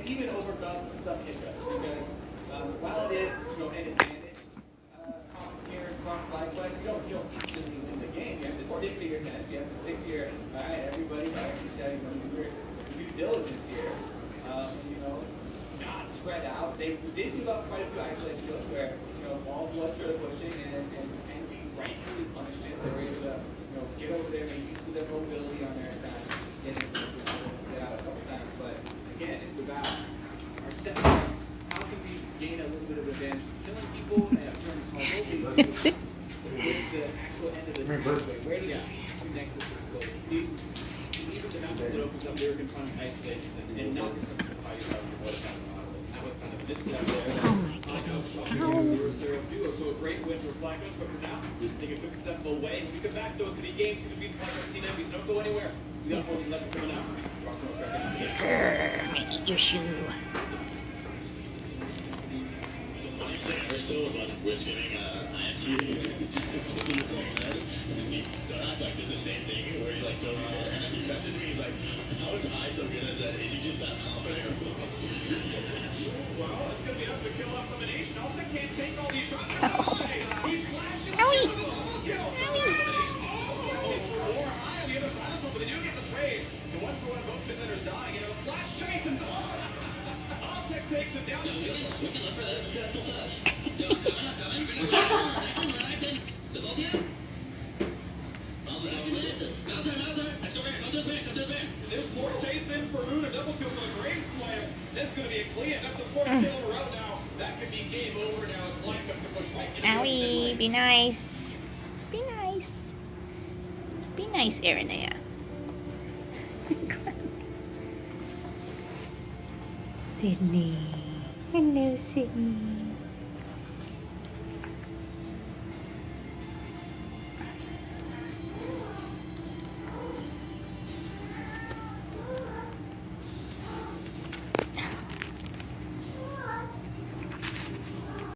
even overcome some hiccups because while it is, an advantage, here in front likewise, you don't instantly win the game. You have to stick to your net. You have to stick to your, all right, everybody, I actually tell you, do your due diligence here. Not spread out. They did give up quite a few isolated skills where, balls was sort of pushing and we rightfully punished it. They were able to, get over there, make use of their mobility on their side, get out a couple times. But again, it's about our step. How can we gain a little bit of revenge, killing people and turning small goals with the actual end of the pathway? Where do you next to this goal? Even the mountain that opens up, they were confronting isolation and not just how you have to work out. That was kind of a misstep there. Oh my goodness. So a great win for Black Ops, but for now, take a quick step away. We come back, though, it's going to be games. It's going to be Black Ops team enemies. Don't go anywhere. We got 14 left coming out. Grr, eat your shoe. We're still we're getting IMT. Don't act like did the same thing where he go over there and then he messaged me. He's like, how is I so good as that? Is he just that confident? Well, it's going to be up to kill off elimination. Also can't take all these shots. He flashes. Owie. Or high on the other side of this one, but they do get the trade. The 1-for-1 both defenders dying. A flash chase and Optic takes it down. We can look for that successful flash. Yo, I'm coming. We're acting. Does all the end? Mouse let's go back. Come to the back. There's more chasing for Moon. A double kill for the Graves player. This is going to be a clean. That's the fourth kill in a row now. That could be game over now. It's Black Ops to push right into Owie, be nice. Be nice. Be nice, Aranea. Sydney. Hello, Sydney.